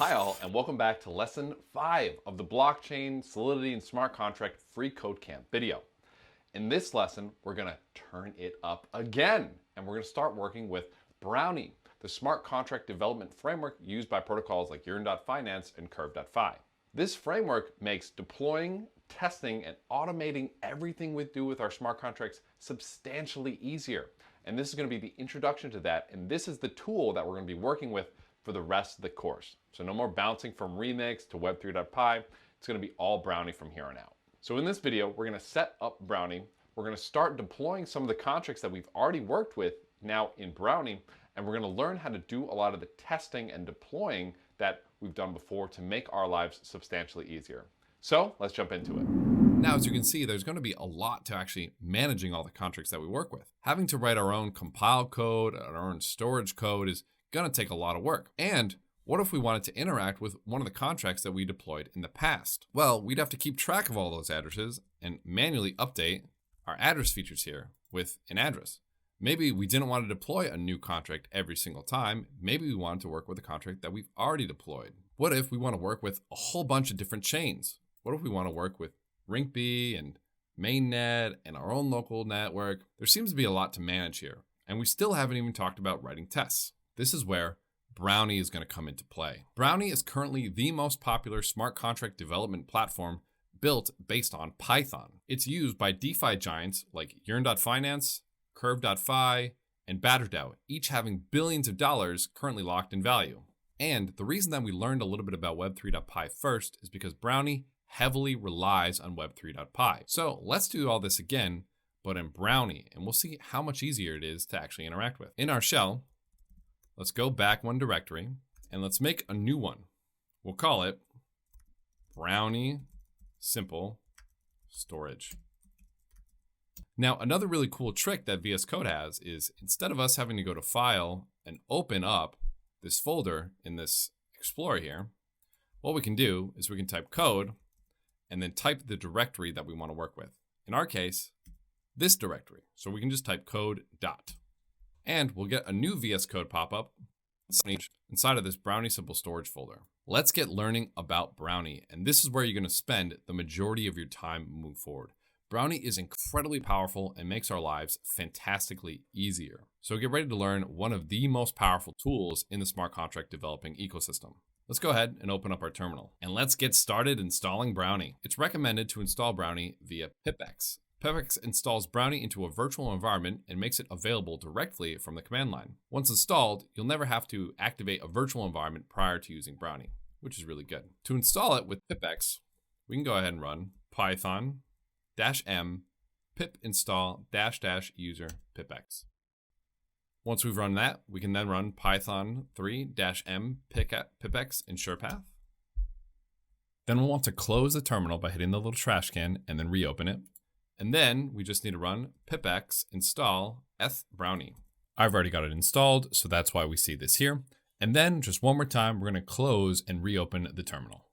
Hi all, and welcome back to lesson 5 of the blockchain, solidity, and smart contract free code camp video. In this lesson, we're going to turn it up again, and we're going to start working with Brownie, the smart contract development framework used by protocols like Yearn Finance and Curve.fi. This framework makes deploying, testing, and automating everything we do with our smart contracts substantially easier. And this is going to be the introduction to that, and this is the tool that we're going to be working with for the rest of the course. So no more bouncing from Remix to Web3.py. It's going to be all Brownie from here on out. So in this video, we're going to set up Brownie. We're going to start deploying some of the contracts that we've already worked with now in Brownie, and we're going to learn how to do a lot of the testing and deploying that we've done before to make our lives substantially easier. So let's jump into it. Now, as you can see, there's going to be a lot to actually managing all the contracts that we work with. Having to write our own compile code, our own storage code is going to take a lot of work. And what if we wanted to interact with one of the contracts that we deployed in the past? Well, we'd have to keep track of all those addresses and manually update our address features here with an address. Maybe we didn't want to deploy a new contract every single time. Maybe we wanted to work with a contract that we've already deployed. What if we want to work with a whole bunch of different chains? What if we want to work with Rinkeby and mainnet and our own local network? There seems to be a lot to manage here, and we still haven't even talked about writing tests. This is where Brownie is going to come into play. Brownie is currently the most popular smart contract development platform built based on Python. It's used by DeFi giants like Yearn Finance, Curve.fi, and BatterDAO, each having billions of dollars currently locked in value. And the reason that we learned a little bit about Web3.py first is because Brownie heavily relies on Web3.py. So let's do all this again, but in Brownie, and we'll see how much easier it is to actually interact with. In our shell, let's go back one directory and let's make a new one. We'll call it Brownie Simple Storage. Now, another really cool trick that VS Code has is instead of us having to go to File and open up this folder in this Explorer here, what we can do is we can type code and then type the directory that we want to work with. In our case, this directory. So we can just type code dot. And we'll get a new VS Code pop-up inside of this Brownie Simple Storage folder. Let's get learning about Brownie, and this is where you're going to spend the majority of your time moving forward. Brownie is incredibly powerful and makes our lives fantastically easier. So get ready to learn one of the most powerful tools in the smart contract developing ecosystem. Let's go ahead and open up our terminal, and let's get started installing Brownie. It's recommended to install Brownie via pipx. Pipx installs Brownie into a virtual environment and makes it available directly from the command line. Once installed, you'll never have to activate a virtual environment prior to using Brownie, which is really good. To install it with pipx, we can go ahead and run python -m pip install --user pipx. Once we've run that, we can then run python 3-m pipx ensure path. Then we'll want to close the terminal by hitting the little trash can and then reopen it. And then we just need to run pipx install brownie. I've already got it installed, so that's why we see this here. And then just one more time, we're going to close and reopen the terminal.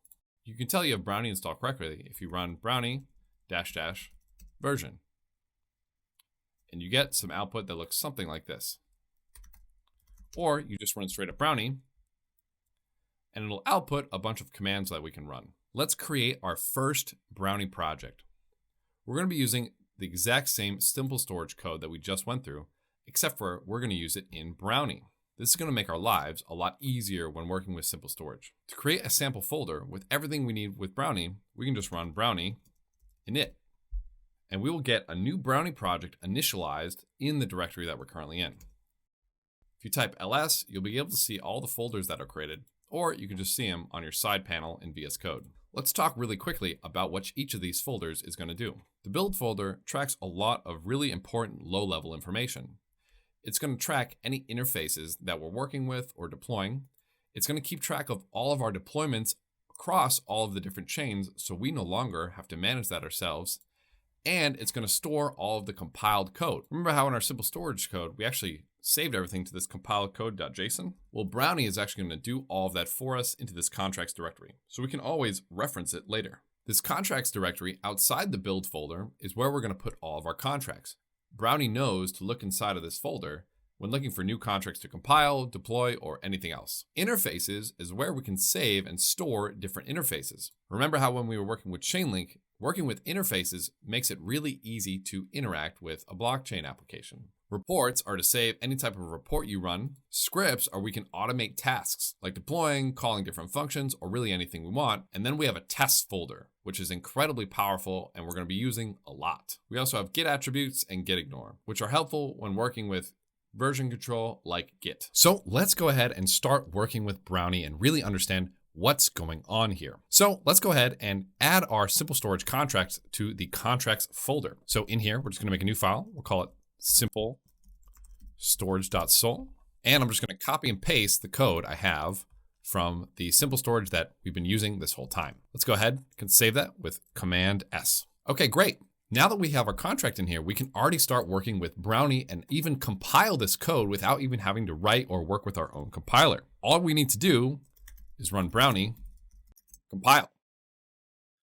You can tell you have Brownie installed correctly if you run brownie --version. And you get some output that looks something like this. Or you just run straight up Brownie, and it'll output a bunch of commands that we can run. Let's create our first Brownie project. We're going to be using the exact same simple storage code that we just went through, except for we're going to use it in Brownie. This is going to make our lives a lot easier when working with simple storage. To create a sample folder with everything we need with Brownie, we can just run Brownie init, and we will get a new Brownie project initialized in the directory that we're currently in. If you type ls, you'll be able to see all the folders that are created, or you can just see them on your side panel in VS Code. Let's talk really quickly about what each of these folders is going to do. The build folder tracks a lot of really important low-level information. It's going to track any interfaces that we're working with or deploying. It's going to keep track of all of our deployments across all of the different chains, so we no longer have to manage that ourselves. And it's going to store all of the compiled code. Remember how in our simple storage code, we actually saved everything to this compiled code.json? Well, Brownie is actually going to do all of that for us into this contracts directory, so we can always reference it later. This contracts directory outside the build folder is where we're going to put all of our contracts. Brownie knows to look inside of this folder when looking for new contracts to compile, deploy, or anything else. Interfaces is where we can save and store different interfaces. Remember how when we were working with Chainlink, working with interfaces makes it really easy to interact with a blockchain application. Reports are to save any type of report you run. Scripts are we can automate tasks like deploying, calling different functions, or really anything we want. And then we have a tests folder, which is incredibly powerful and we're going to be using a lot. We also have git attributes and git ignore, which are helpful when working with version control like Git. So let's go ahead and start working with Brownie and really understand what's going on here. So let's go ahead and add our simple storage contracts to the contracts folder. So in here, we're just going to make a new file. We'll call it simple storage.sol. And I'm just going to copy and paste the code I have from the simple storage that we've been using this whole time. Let's go ahead and save that with Command S. Okay, great. Now that we have our contract in here, we can already start working with Brownie and even compile this code without even having to write or work with our own compiler. All we need to do is run Brownie compile.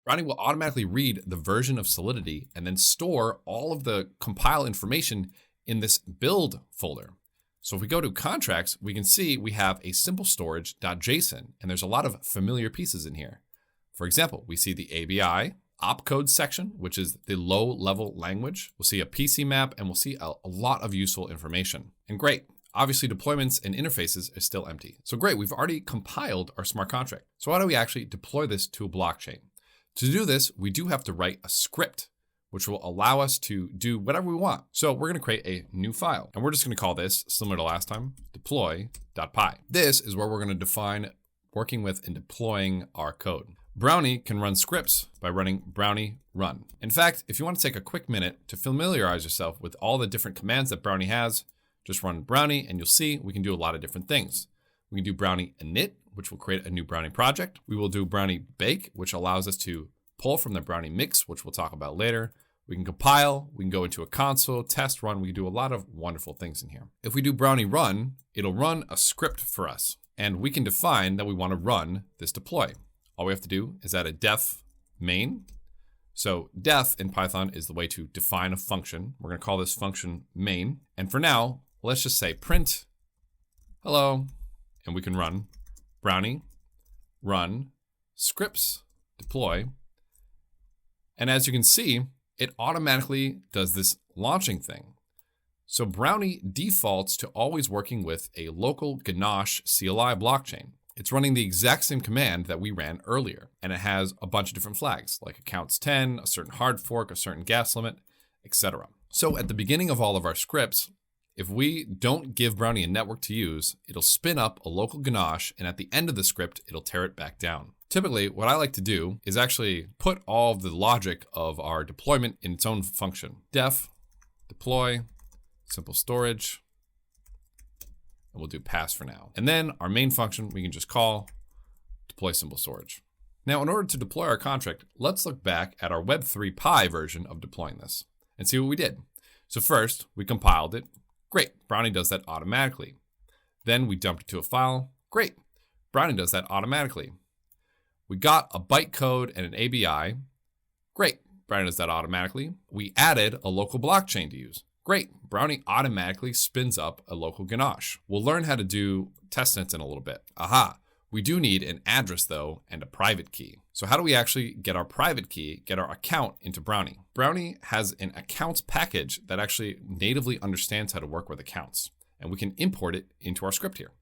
Brownie will automatically read the version of Solidity and then store all of the compile information in this build folder. So if we go to contracts, we can see we have a simple storage.json, and there's a lot of familiar pieces in here. For example, we see the ABI, opcode section, which is the low level language. We'll see a PC map and we'll see a lot of useful information. And great, obviously deployments and interfaces is still empty. So great, we've already compiled our smart contract. So how do we actually deploy this to a blockchain? To do this, we do have to write a script, which will allow us to do whatever we want. So we're gonna create a new file, and we're just gonna call this, similar to last time, deploy.py. This is where we're gonna define working with and deploying our code. Brownie can run scripts by running Brownie run. In fact, if you want to take a quick minute to familiarize yourself with all the different commands that Brownie has, just run Brownie and you'll see we can do a lot of different things. We can do Brownie init, which will create a new Brownie project. We will do Brownie bake, which allows us to pull from the Brownie mix, which we'll talk about later. We can compile, we can go into a console, test run, we can do a lot of wonderful things in here. If we do Brownie run, it'll run a script for us, and we can define that we want to run this deploy. All we have to do is add a def main. So def in Python is the way to define a function. We're going to call this function main. And for now, let's just say print hello, and we can run Brownie run scripts deploy. And as you can see, it automatically does this launching thing. So Brownie defaults to always working with a local Ganache CLI blockchain. It's running the exact same command that we ran earlier, and it has a bunch of different flags like accounts 10, a certain hard fork, a certain gas limit, etc. So at the beginning of all of our scripts, if we don't give Brownie a network to use, it'll spin up a local Ganache, and at the end of the script, it'll tear it back down. Typically, what I like to do is actually put all of the logic of our deployment in its own function. Def, deploy, simple storage, and we'll do pass for now. And then our main function, we can just call deploy simple storage. Now, in order to deploy our contract, let's look back at our Web3 Pi version of deploying this and see what we did. So first, we compiled it. Great, Brownie does that automatically. Then we dumped it to a file. Great, Brownie does that automatically. We got a bytecode and an ABI. Great, Brownie does that automatically. We added a local blockchain to use. Great, Brownie automatically spins up a local Ganache. We'll learn how to do testnets in a little bit. Aha, we do need an address though and a private key. So how do we actually get our private key, get our account into Brownie? Brownie has an accounts package that actually natively understands how to work with accounts, and we can import it into our script here.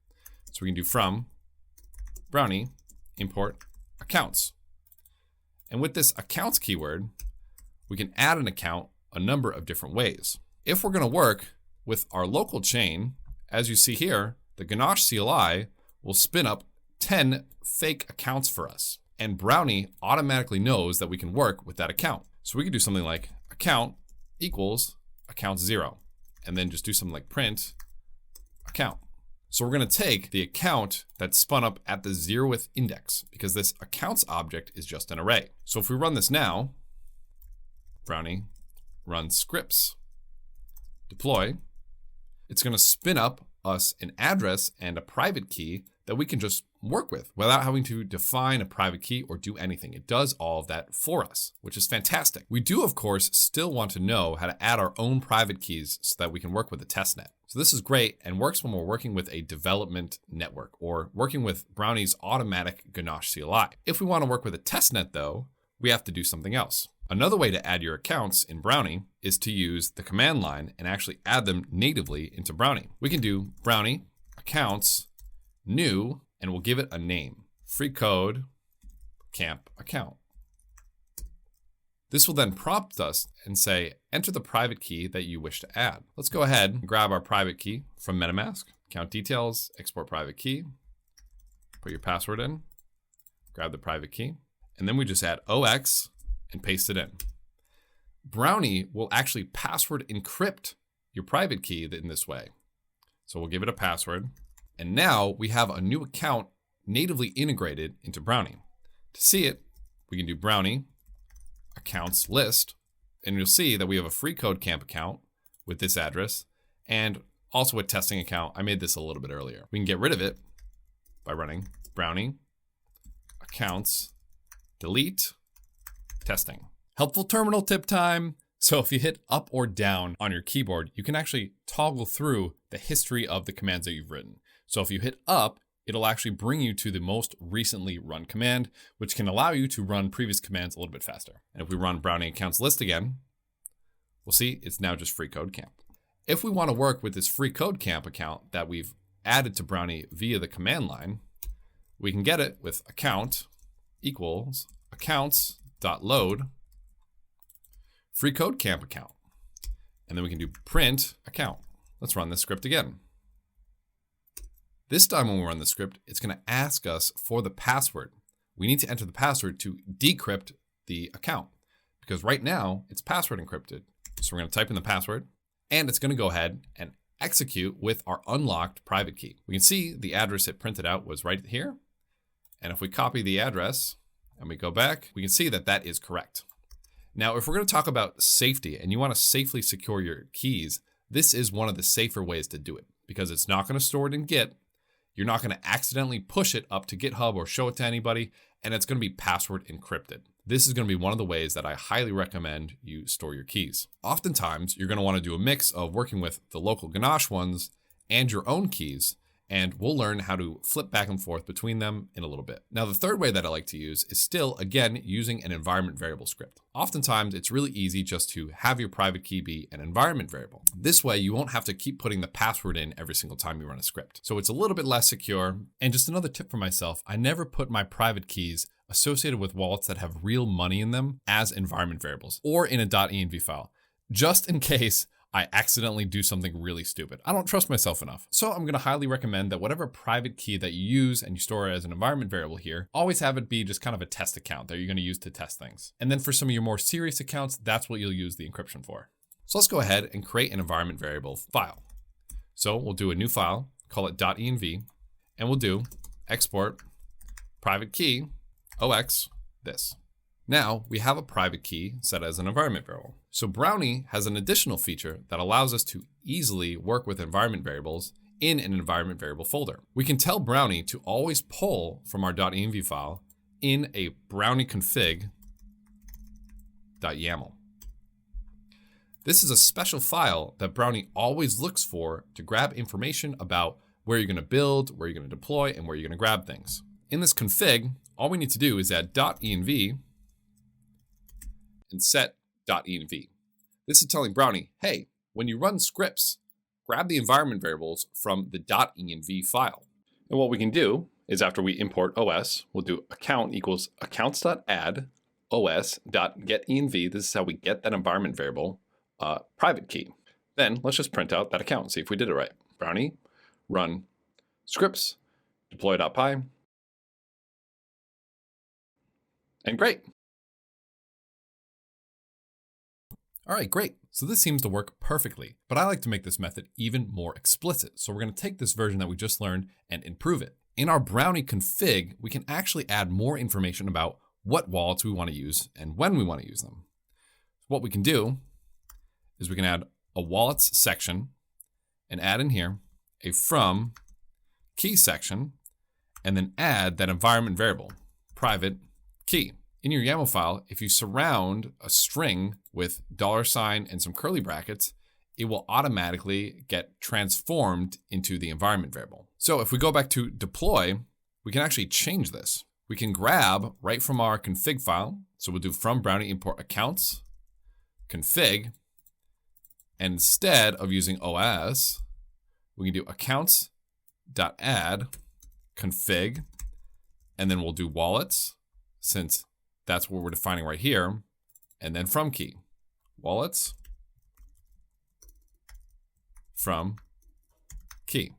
So we can do from Brownie import accounts. And with this accounts keyword, we can add an account a number of different ways. If we're going to work with our local chain, as you see here, the Ganache CLI will spin up 10 fake accounts for us. And Brownie automatically knows that we can work with that account. So we could do something like account equals account 0, and then just do something like print account. So we're going to take the account that's spun up at the 0th index because this accounts object is just an array. So if we run this now, Brownie run scripts deploy, it's going to spin up us an address and a private key that we can just work with without having to define a private key or do anything. It does all of that for us, which is fantastic. We do, of course, still want to know how to add our own private keys so that we can work with a testnet. So this is great and works when we're working with a development network or working with Brownie's automatic Ganache CLI. If we want to work with a testnet though, we have to do something else. Another way to add your accounts in Brownie is to use the command line and actually add them natively into Brownie. We can do Brownie accounts new, and we'll give it a name, freeCodeCamp account. This will then prompt us and say, enter the private key that you wish to add. Let's go ahead and grab our private key from MetaMask, account details, export private key, put your password in, grab the private key, and then we just add OX and paste it in. Brownie will actually password encrypt your private key in this way. So we'll give it a password. And now we have a new account natively integrated into Brownie. To see it, we can do Brownie accounts list, and you'll see that we have a freeCodeCamp account with this address and also a testing account. I made this a little bit earlier. We can get rid of it by running Brownie accounts delete testing. Helpful terminal tip time. So if you hit up or down on your keyboard, you can actually toggle through the history of the commands that you've written. So if you hit up, it'll actually bring you to the most recently run command, which can allow you to run previous commands a little bit faster. And if we run Brownie accounts list again, we'll see it's now just freeCodeCamp. If we want to work with this freeCodeCamp account that we've added to Brownie via the command line, we can get it with account equals accounts.load freeCodeCamp account. And then we can do print account. Let's run this script again. This time when we run the script, it's going to ask us for the password. We need to enter the password to decrypt the account because right now it's password encrypted. So we're going to type in the password and it's going to go ahead and execute with our unlocked private key. We can see the address it printed out was right here. And if we copy the address and we go back, we can see that that is correct. Now, if we're going to talk about safety and you want to safely secure your keys, this is one of the safer ways to do it because it's not going to store it in Git. You're not going to accidentally push it up to GitHub or show it to anybody, and it's going to be password encrypted. This is going to be one of the ways that I highly recommend you store your keys. Oftentimes, you're going to want to do a mix of working with the local Ganache ones and your own keys, and we'll learn how to flip back and forth between them in a little bit. Now, the third way that I like to use is still, again, using an environment variable script. Oftentimes, it's really easy just to have your private key be an environment variable. This way, you won't have to keep putting the password in every single time you run a script. So it's a little bit less secure. And just another tip for myself, I never put my private keys associated with wallets that have real money in them as environment variables or in a .env file, just in case I accidentally do something really stupid. I don't trust myself enough. So I'm going to highly recommend that whatever private key that you use and you store as an environment variable here, always have it be just kind of a test account that you're going to use to test things. And then for some of your more serious accounts, that's what you'll use the encryption for. So let's go ahead and create an environment variable file. So we'll do a new file, call it .env, and we'll do export private key OX this. Now we have a private key set as an environment variable. So Brownie has an additional feature that allows us to easily work with environment variables in an environment variable folder. We can tell Brownie to always pull from our .env file in a Brownie config.yaml. This is a special file that Brownie always looks for to grab information about where you're going to build, where you're going to deploy, and where you're going to grab things. In this config, all we need to do is add .env and set.env. This is telling Brownie, hey, when you run scripts, grab the environment variables from the .env file. And what we can do is after we import OS, we'll do account equals accounts.add os.getEnv. This is how we get that environment variable private key. Then let's just print out that account and see if we did it right. Brownie, run scripts, deploy.py, and great. All right, great. So this seems to work perfectly, but I like to make this method even more explicit. So we're going to take this version that we just learned and improve it. In our Brownie config, we can actually add more information about what wallets we want to use and when we want to use them. What we can do is we can add a wallets section and add in here a from key section, and then add that environment variable, private key. In your YAML file, if you surround a string with $sign and some curly brackets, it will automatically get transformed into the environment variable. So if we go back to deploy, we can actually change this. We can grab right from our config file. So we'll do from Brownie import accounts, config, and instead of using OS, we can do accounts.add config, and then we'll do wallets, since that's what we're defining right here, and then from key, wallets, from key.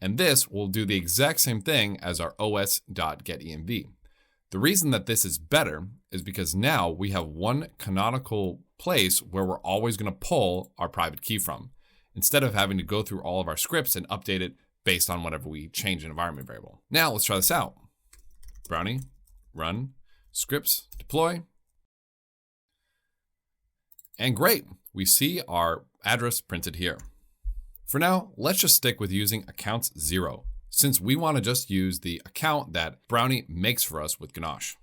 And this will do the exact same thing as our os.getENV. The reason that this is better is because now we have one canonical place where we're always going to pull our private key from, instead of having to go through all of our scripts and update it based on whatever we change an environment variable. Now let's try this out. Brownie, run, scripts, deploy. And great, we see our address printed here. For now, let's just stick with using accounts 0, since we want to just use the account that Brownie makes for us with Ganache.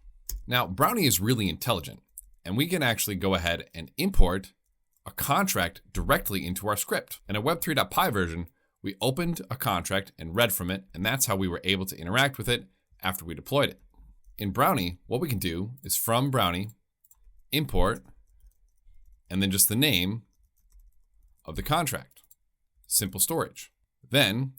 Now, Brownie is really intelligent, and we can actually go ahead and import a contract directly into our script. In a Web3.py version, we opened a contract and read from it, and that's how we were able to interact with it after we deployed it. In Brownie, what we can do is from Brownie, import, and then just the name of the contract, simple storage. Then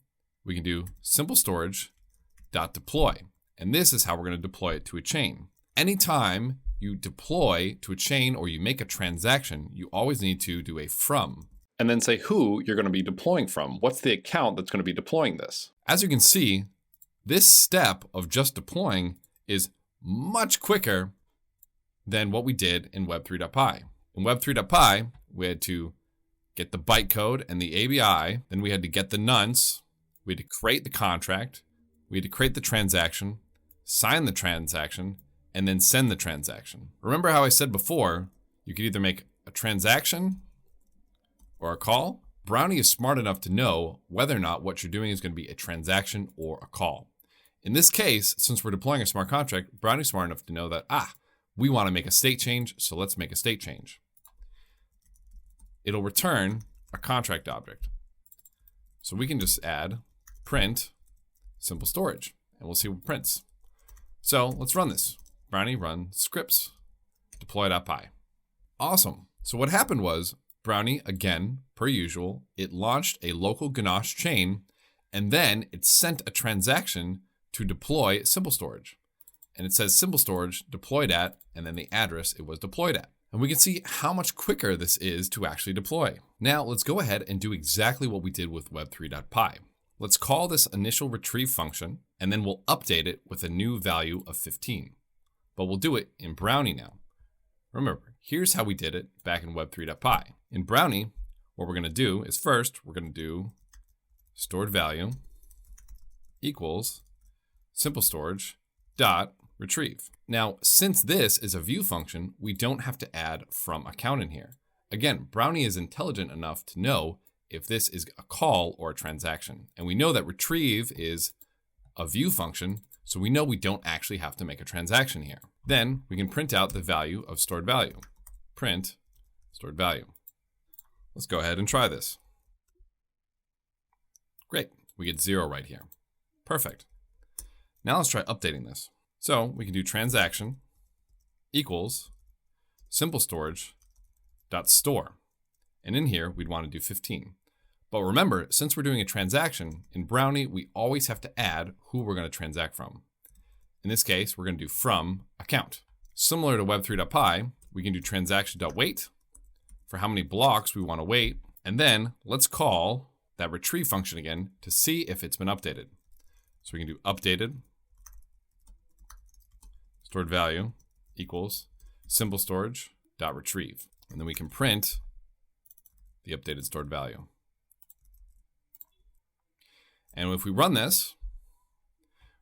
we can do simple storage.deploy, and this is how we're going to deploy it to a chain. Anytime you deploy to a chain or you make a transaction, you always need to do a from, and then say who you're going to be deploying from. What's the account that's going to be deploying this? As you can see, this step of just deploying is much quicker than what we did in Web3.py. In Web3.py, we had to get the bytecode and the ABI, then we had to get the nonce, we had to create the contract, we had to create the transaction, sign the transaction, and then send the transaction. Remember how I said before, you could either make a transaction or a call? Brownie is smart enough to know whether or not what you're doing is going to be a transaction or a call. In this case, since we're deploying a smart contract, Brownie's smart enough to know that, we want to make a state change, so let's make a state change. It'll return a contract object. So we can just add print simple storage, and we'll see what prints. So let's run this. Brownie run scripts deploy.py. Awesome. So what happened was Brownie, again, per usual, it launched a local Ganache chain, and then it sent a transaction to deploy simple storage. And it says simple storage deployed at, and then the address it was deployed at. And we can see how much quicker this is to actually deploy. Now let's go ahead and do exactly what we did with web3.py. Let's call this initial retrieve function, and then we'll update it with a new value of 15. But we'll do it in Brownie now. Remember, here's how we did it back in web3.py. In Brownie, what we're going to do is first, we're going to do stored value equals simple storage dot retrieve. Now, since this is a view function, we don't have to add from account in here. Again, Brownie is intelligent enough to know if this is a call or a transaction. And we know that retrieve is a view function, so we know we don't actually have to make a transaction here. Then we can print out the value of stored value. Print stored value. Let's go ahead and try this. Great, we get 0 right here. Perfect. Now let's try updating this. So we can do transaction equals simple storage dot store. And in here, we'd want to do 15. But remember, since we're doing a transaction, in Brownie, we always have to add who we're going to transact from. In this case, we're going to do from account. Similar to web3.py, we can do transaction.wait for how many blocks we want to wait. And then let's call that retrieve function again to see if it's been updated. So we can do updated stored value equals simple storage dot retrieve. And then we can print the updated stored value. And if we run this,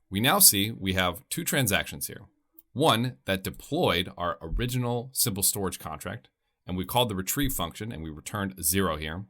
we now see we have two transactions here. One that deployed our original simple storage contract, and we called the retrieve function and we returned 0 here.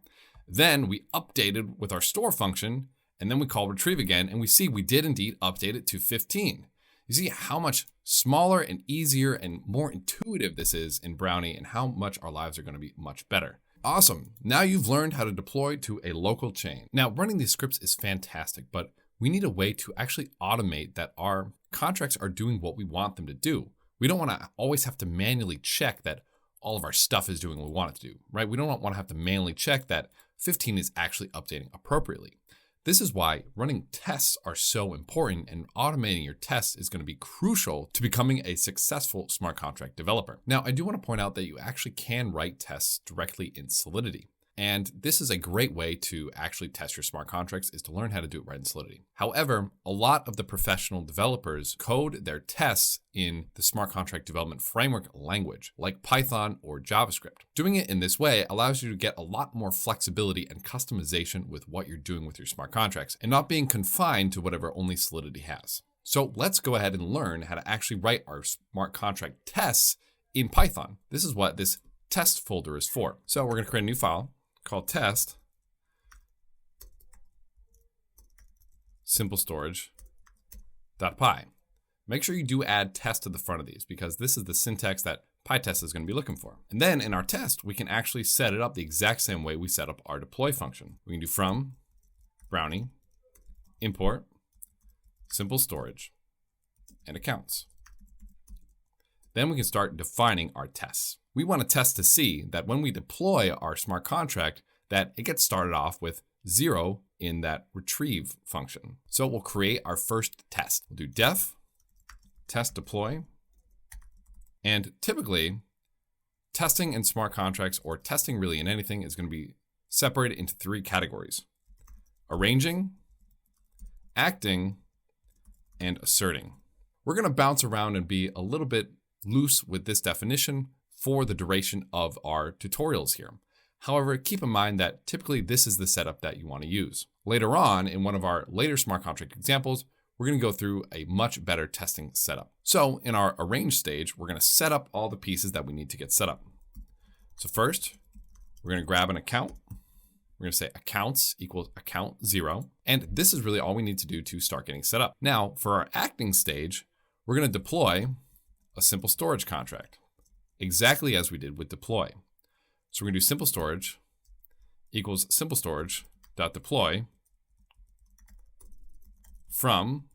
Then we updated with our store function, and then we call retrieve again, and we see we did indeed update it to 15. You see how much smaller and easier and more intuitive this is in Brownie, and how much our lives are going to be much better. Awesome. Now you've learned how to deploy to a local chain. Now, running these scripts is fantastic, but we need a way to actually automate that our contracts are doing what we want them to do. We don't want to always have to manually check that all of our stuff is doing what we want it to do, right? We don't want to have to manually check that 15 is actually updating appropriately. This is why running tests are so important, and automating your tests is going to be crucial to becoming a successful smart contract developer. Now, I do want to point out that you actually can write tests directly in Solidity. And this is a great way to actually test your smart contracts, is to learn how to do it right in Solidity. However, a lot of the professional developers code their tests in the smart contract development framework language, like Python or JavaScript. Doing it in this way allows you to get a lot more flexibility and customization with what you're doing with your smart contracts, and not being confined to whatever only Solidity has. So let's go ahead and learn how to actually write our smart contract tests in Python. This is what this test folder is for. So we're going to create a new file called test simplestorage.py. Make sure you do add test to the front of these, because this is the syntax that PyTest is going to be looking for. And then in our test, we can actually set it up the exact same way we set up our deploy function. We can do from Brownie, import, simple storage, and accounts. Then we can start defining our tests. We want to test to see that when we deploy our smart contract, that it gets started off with 0 in that retrieve function. So we'll create our first test. We'll do def test deploy. And typically, testing in smart contracts, or testing really in anything, is going to be separated into 3 categories: arranging, acting, and asserting. We're going to bounce around and be a little bit loose with this definition for the duration of our tutorials here. However, keep in mind that typically this is the setup that you want to use. Later on, in one of our later smart contract examples, we're going to go through a much better testing setup. So in our arrange stage, we're going to set up all the pieces that we need to get set up. So first, we're going to grab an account. We're going to say accounts equals account 0. And this is really all we need to do to start getting set up. Now, for our acting stage, we're going to deploy a simple storage contract, exactly as we did with deploy. So we're going to do simple storage equals simple storage.deploy from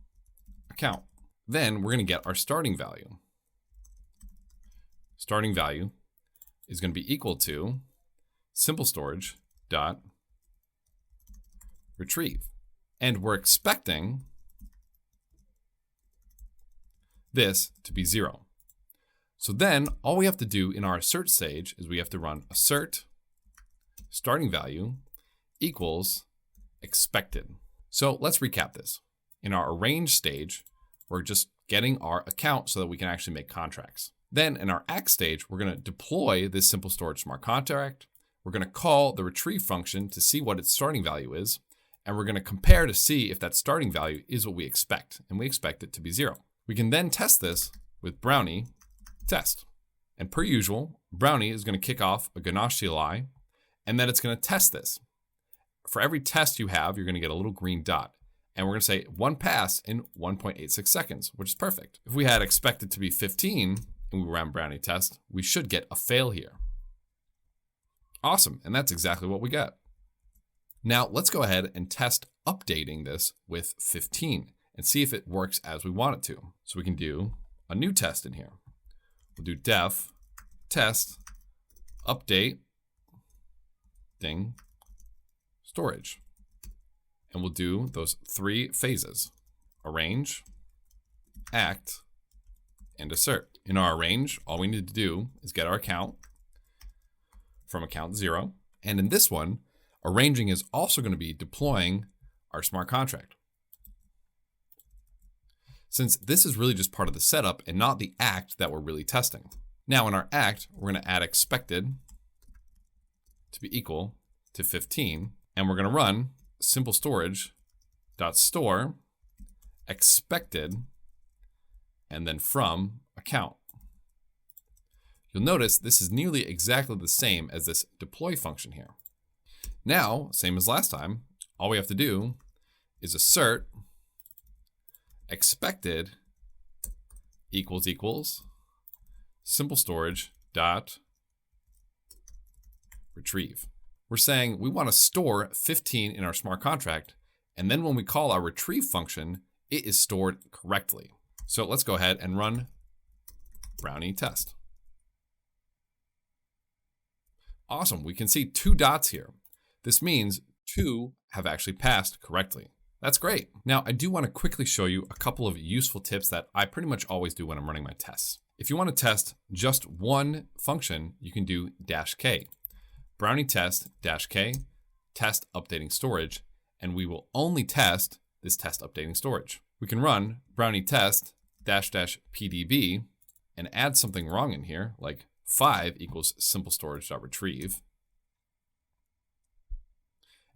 account. Then we're going to get our starting value. Starting value is going to be equal to simple storage dot retrieve. And we're expecting this to be 0. So then all we have to do in our assert stage is we have to run assert starting value equals expected. So let's recap this. In our arrange stage, we're just getting our account so that we can actually make contracts. Then in our act stage, we're going to deploy this simple storage smart contract. We're going to call the retrieve function to see what its starting value is. And we're going to compare to see if that starting value is what we expect. And we expect it to be 0. We can then test this with Brownie test. And per usual, Brownie is going to kick off a Ganache CLI, and then it's going to test this. For every test you have, you're going to get a little green dot. And we're going to say 1 pass in 1.86 seconds, which is perfect. If we had expected to be 15 and we ran Brownie test, we should get a fail here. Awesome, and that's exactly what we got. Now let's go ahead and test updating this with 15 and see if it works as we want it to. So we can do a new test in here. We'll do def test update storage. And we'll do those 3 phases: arrange, act, and assert. In our arrange, all we need to do is get our account from account 0. And in this one, arranging is also going to be deploying our smart contract. Since this is really just part of the setup and not the act that we're really testing. Now in our act, we're going to add expected to be equal to 15, and we're going to run simple storage.store expected and then from account. You'll notice this is nearly exactly the same as this deploy function here. Now, same as last time, all we have to do is assert expected equals simple storage dot retrieve. We're saying we want to store 15 in our smart contract, and then when we call our retrieve function, it is stored correctly. So let's go ahead and run Brownie test. Awesome, we can see 2 dots here. This means 2 have actually passed correctly. That's great. Now, I do want to quickly show you a couple of useful tips that I pretty much always do when I'm running my tests. If you want to test just one function, you can do -k. Brownie test -k, test updating storage, and we will only test this test updating storage. We can run Brownie test -pdb and add something wrong in here, like 5 equals simple storage.retrieve.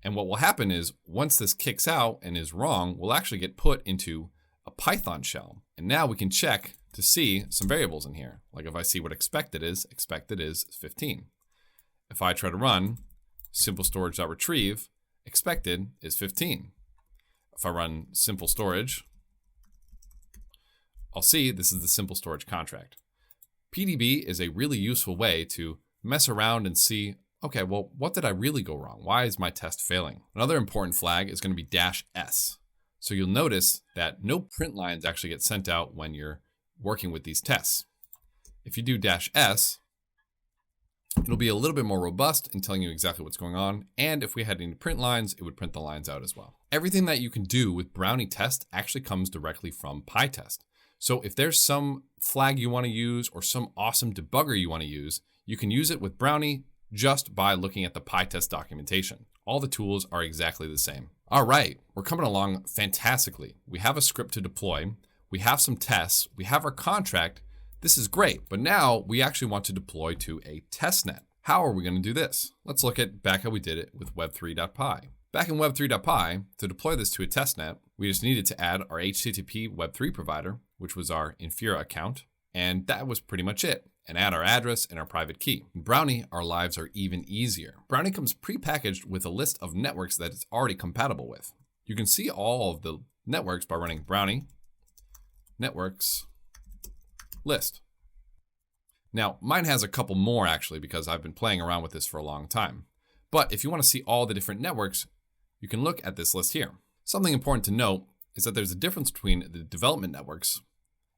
And what will happen is once this kicks out and is wrong, we'll actually get put into a Python shell. And now we can check to see some variables in here. Like if I see what expected is 15. If I try to run simple storage.retrieve, expected is 15. If I run simple storage, I'll see this is the simple storage contract. PDB is a really useful way to mess around and see, okay, well, what did I really go wrong? Why is my test failing? Another important flag is going to be -s. So you'll notice that no print lines actually get sent out when you're working with these tests. If you do -s, it'll be a little bit more robust in telling you exactly what's going on. And if we had any print lines, it would print the lines out as well. Everything that you can do with Brownie test actually comes directly from PyTest. So if there's some flag you want to use or some awesome debugger you want to use, you can use it with Brownie just by looking at the PyTest documentation. All the tools are exactly the same. All right, we're coming along fantastically. We have a script to deploy. We have some tests. We have our contract. This is great, but now we actually want to deploy to a testnet. How are we going to do this? Let's look at back how we did it with web3.py. Back in web3.py, to deploy this to a testnet, we just needed to add our HTTP web3 provider, which was our Infura account, and that was pretty much it, and add our address and our private key. In Brownie, our lives are even easier. Brownie comes prepackaged with a list of networks that it's already compatible with. You can see all of the networks by running Brownie networks list. Now, mine has a couple more actually because I've been playing around with this for a long time. But if you want to see all the different networks, you can look at this list here. Something important to note is that there's a difference between the development networks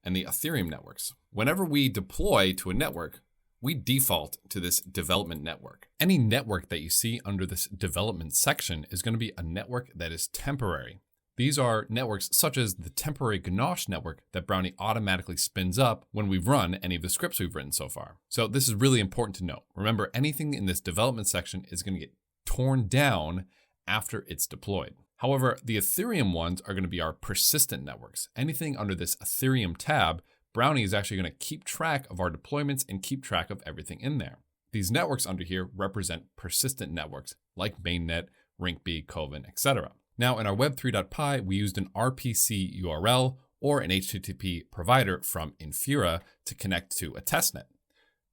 and the Ethereum networks. Whenever we deploy to a network, we default to this development network. Any network that you see under this development section is going to be a network that is temporary. These are networks such as the temporary ganache network that Brownie automatically spins up when we run any of the scripts we've written so far. So this is really important to note. Remember, anything in this development section is going to get torn down after it's deployed. However, the Ethereum ones are going to be our persistent networks. Anything under this Ethereum tab, Brownie is actually going to keep track of our deployments and keep track of everything in there. These networks under here represent persistent networks like mainnet, Rinkeby, Coven, etc. Now in our web3.py, we used an RPC URL or an HTTP provider from Infura to connect to a testnet.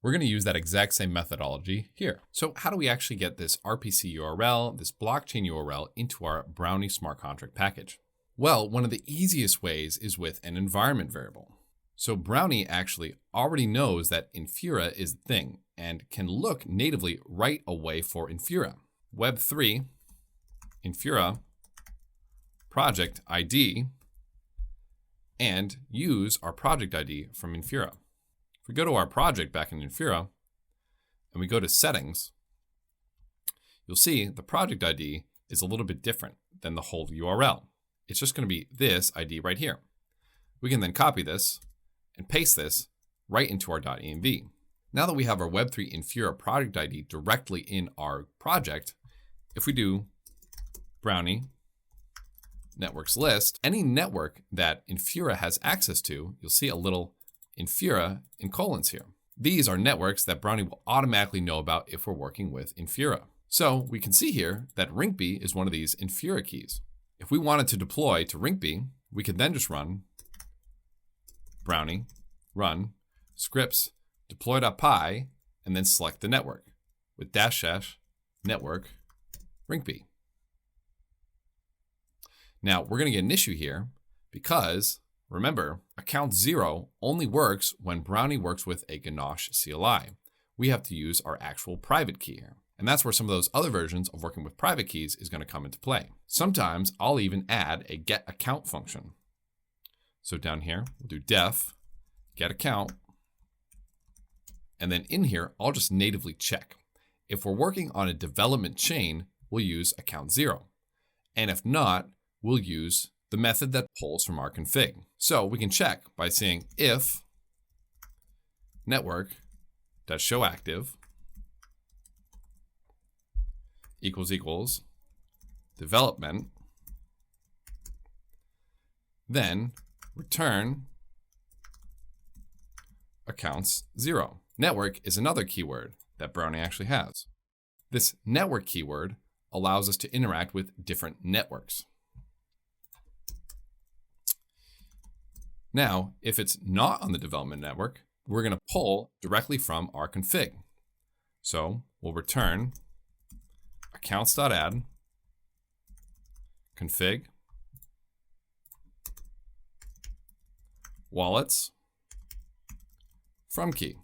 We're going to use that exact same methodology here. So how do we actually get this RPC URL, this blockchain URL into our Brownie smart contract package? Well, one of the easiest ways is with an environment variable. So Brownie actually already knows that Infura is the thing and can look natively right away for Infura. Web3 Infura project ID and use our project ID from Infura. If we go to our project back in Infura and we go to settings, you'll see the project ID is a little bit different than the whole URL. It's just going to be this ID right here. We can then copy this and paste this right into our .env. Now that we have our Web3 Infura project ID directly in our project, if we do Brownie networks list, any network that Infura has access to, you'll see a little Infura in colons here. These are networks that Brownie will automatically know about if we're working with Infura. So we can see here that Rinkeby is one of these Infura keys. If we wanted to deploy to Rinkeby, we could then just run Brownie, run scripts, deploy.py, and then select the network with -- network Rinkeby. Now we're going to get an issue here because remember, account 0 only works when Brownie works with a Ganache CLI. We have to use our actual private key here. And that's where some of those other versions of working with private keys is going to come into play. Sometimes I'll even add a get account function. So down here, we'll do def get account. And then in here, I'll just natively check. If we're working on a development chain, we'll use account 0. And if not, we'll use the method that pulls from our config. So we can check by saying if network.showActive equals development, then return accounts 0. Network is another keyword that Brownie actually has. This network keyword allows us to interact with different networks. Now, if it's not on the development network, we're going to pull directly from our config. So we'll return accounts.add config wallets from key.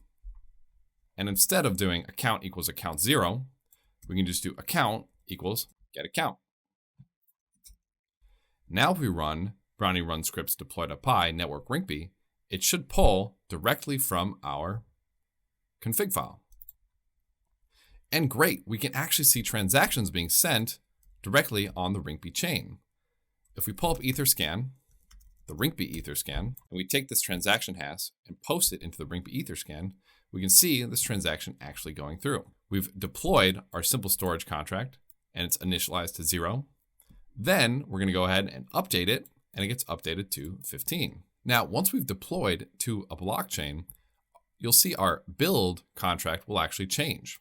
And instead of doing account equals account 0, we can just do account equals get account. Now if we run Brownie run scripts deploy.py network rinkeby, it should pull directly from our config file. And great, we can actually see transactions being sent directly on the rinkeby chain. If we pull up Etherscan, the rinkeby Etherscan, and we take this transaction hash and post it into the rinkeby Etherscan, we can see this transaction actually going through. We've deployed our simple storage contract and it's initialized to 0. Then we're going to go ahead and update it, and it gets updated to 15. Now, once we've deployed to a blockchain, you'll see our build contract will actually change.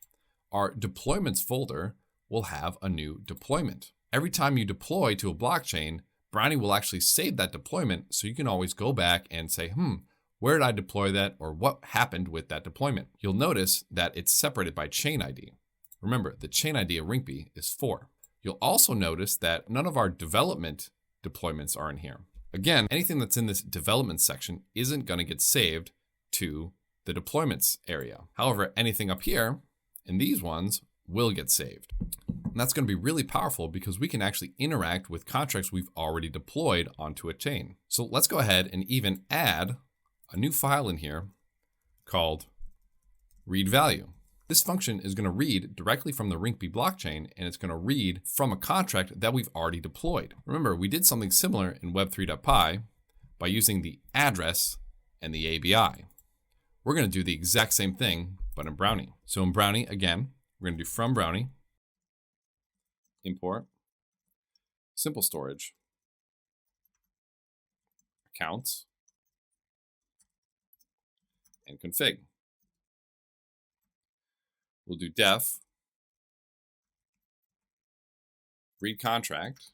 Our deployments folder will have a new deployment. Every time you deploy to a blockchain, Brownie will actually save that deployment so you can always go back and say, where did I deploy that, or what happened with that deployment? You'll notice that it's separated by chain ID. Remember, the chain ID of rinkeby is 4. You'll also notice that none of our development deployments are in here. Again, anything that's in this development section isn't going to get saved to the deployments area. However, anything up here in these ones will get saved. And that's going to be really powerful because we can actually interact with contracts we've already deployed onto a chain. So let's go ahead and even add a new file in here called read value. This function is going to read directly from the rinkeby blockchain, and it's going to read from a contract that we've already deployed. Remember, we did something similar in web3.py by using the address and the ABI. We're going to do the exact same thing, but in Brownie. So in Brownie, again, we're going to do from Brownie, import, simple storage, accounts, and config. We'll do def read contract,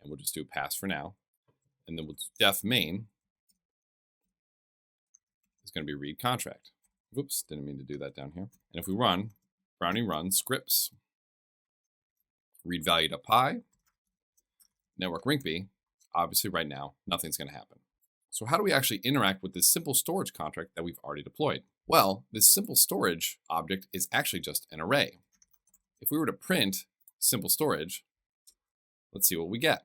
and we'll just do pass for now. And then we'll do def main is going to be read contract. Whoops, didn't mean to do that down here. And if we run, Brownie run scripts, read value.py, network rinkeby, obviously right now, nothing's going to happen. So how do we actually interact with this simple storage contract that we've already deployed? Well, this simple storage object is actually just an array. If we were to print simple storage, let's see what we get.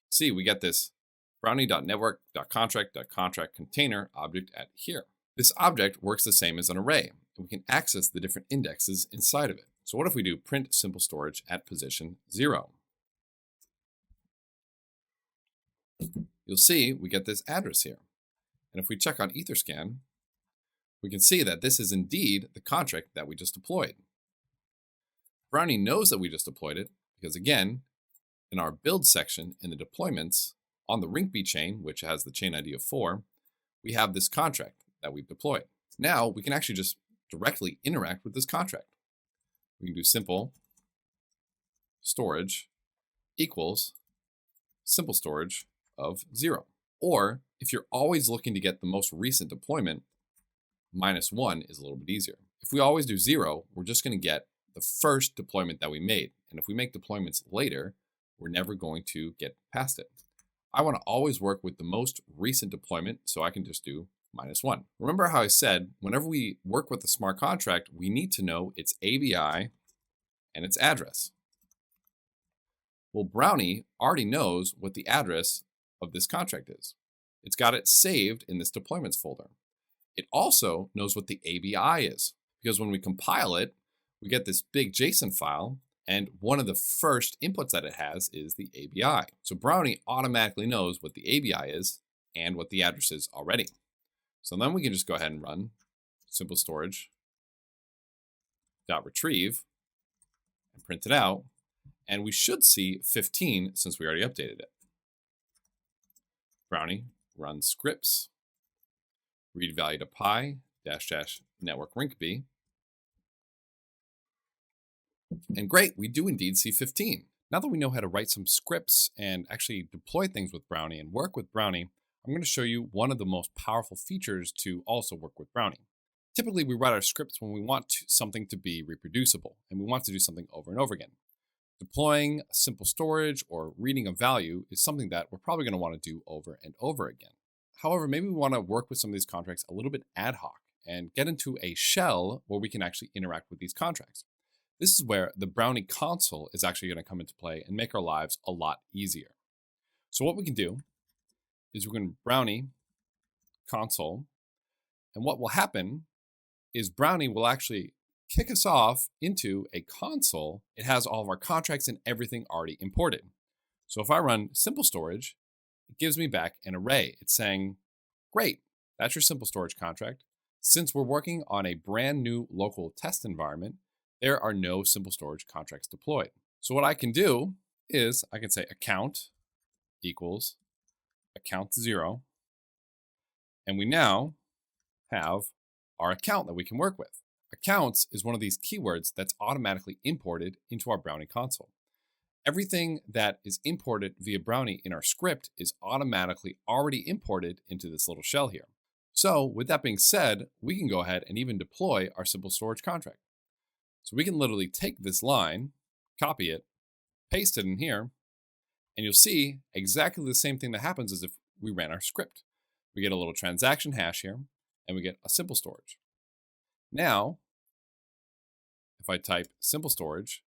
See, we get this brownie.network.contract.contract container object at here. This object works the same as an array, and we can access the different indexes inside of it. So what if we do print simple storage at position 0? You'll see we get this address here. And if we check on Etherscan, we can see that this is indeed the contract that we just deployed. Brownie knows that we just deployed it because, again, in our build section in the deployments on the rinkeby chain, which has the chain ID of 4, we have this contract that we've deployed. Now we can actually just directly interact with this contract. We can do simple storage equals simple storage of 0. Or if you're always looking to get the most recent deployment, -1 is a little bit easier. If we always do 0, we're just going to get the first deployment that we made. And if we make deployments later, we're never going to get past it. I want to always work with the most recent deployment, so I can just do -1. Remember how I said, whenever we work with a smart contract, we need to know its ABI and its address. Well, Brownie already knows what the address of this contract is. It's got it saved in this deployments folder. It also knows what the ABI is, because when we compile it, we get this big JSON file, and one of the first inputs that it has is the ABI. So Brownie automatically knows what the ABI is and what the address is already. So then we can just go ahead and run simple storage.retrieve and print it out. And we should see 15 since we already updated it. Brownie runs scripts, read value to pi -- network rinkb. And great, we do indeed see 15. Now that we know how to write some scripts and actually deploy things with Brownie and work with Brownie, I'm going to show you one of the most powerful features to also work with Brownie. Typically, we write our scripts when we want something to be reproducible and we want to do something over and over again. Deploying a simple storage or reading a value is something that we're probably going to want to do over and over again. However, maybe we want to work with some of these contracts a little bit ad hoc and get into a shell where we can actually interact with these contracts. This is where the Brownie console is actually going to come into play and make our lives a lot easier. So what we can do is we're going to Brownie console, and what will happen is Brownie will actually kick us off into a console. It has all of our contracts and everything already imported. So if I run simple storage, it gives me back an array. It's saying, great, that's your simple storage contract. Since we're working on a brand new local test environment, there are no simple storage contracts deployed. So what I can do is I can say account equals account 0. And we now have our account that we can work with. Accounts is one of these keywords that's automatically imported into our Brownie console. Everything that is imported via Brownie in our script is automatically already imported into this little shell here. So with that being said, we can go ahead and even deploy our simple storage contract. So we can literally take this line, copy it, paste it in here, and you'll see exactly the same thing that happens as if we ran our script. We get a little transaction hash here, and we get a simple storage. Now, if I type simple storage,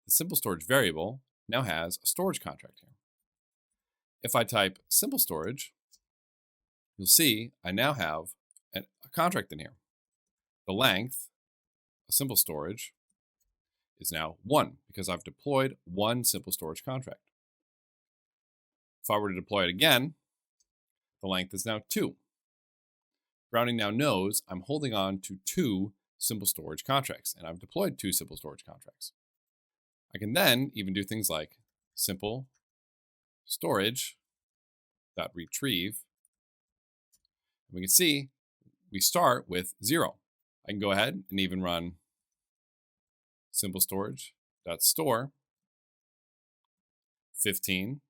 the simple storage variable now has a storage contract here. If I type simple storage, you'll see I now have a contract in here. The length, a simple storage, is now 1 because I've deployed one simple storage contract. If I were to deploy it again, the length is now 2. Brownie now knows I'm holding on to 2 simple storage contracts, and I've deployed 2 simple storage contracts. I can then even do things like simple storage.retrieve. And we can see we start with 0. I can go ahead and even run simple storage.store 15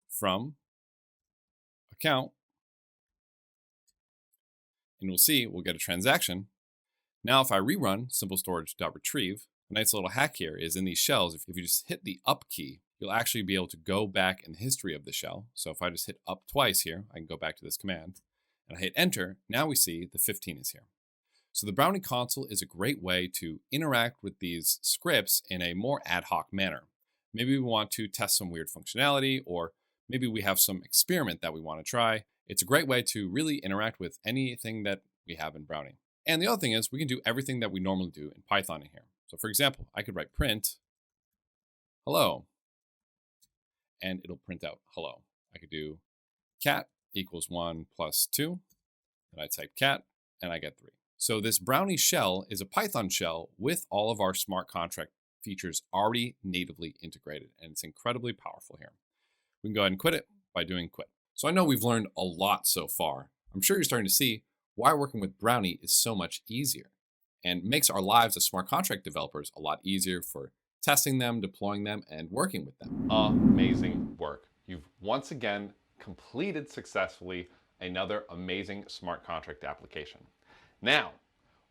from account. And we'll see we'll get a transaction. Now if I rerun simple storage.retrieve, a nice little hack here is in these shells, if you just hit the up key, you'll actually be able to go back in the history of the shell. So if I just hit up twice here, I can go back to this command and I hit enter. Now we see the 15 is here. So the Brownie console is a great way to interact with these scripts in a more ad hoc manner. Maybe we want to test some weird functionality, or maybe we have some experiment that we want to try. It's a great way to really interact with anything that we have in Brownie. And the other thing is we can do everything that we normally do in Python in here. So for example, I could write print hello, and it'll print out hello. I could do cat equals 1 plus 2, and I type cat, and I get 3. So this Brownie shell is a Python shell with all of our smart contract features already natively integrated, and it's incredibly powerful here. We can go ahead and quit it by doing quit. So I know we've learned a lot so far. I'm sure you're starting to see why working with Brownie is so much easier and makes our lives as smart contract developers a lot easier for testing them, deploying them, and working with them. Amazing work. You've once again completed successfully another amazing smart contract application. Now,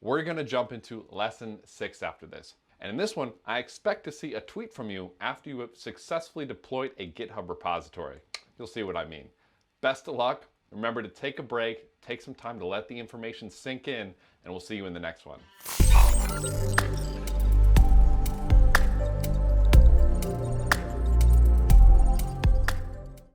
We're gonna jump into lesson 6 after this. And in this one, I expect to see a tweet from you after you have successfully deployed a GitHub repository. You'll see what I mean. Best of luck. Remember to take a break, take some time to let the information sink in, and we'll see you in the next one.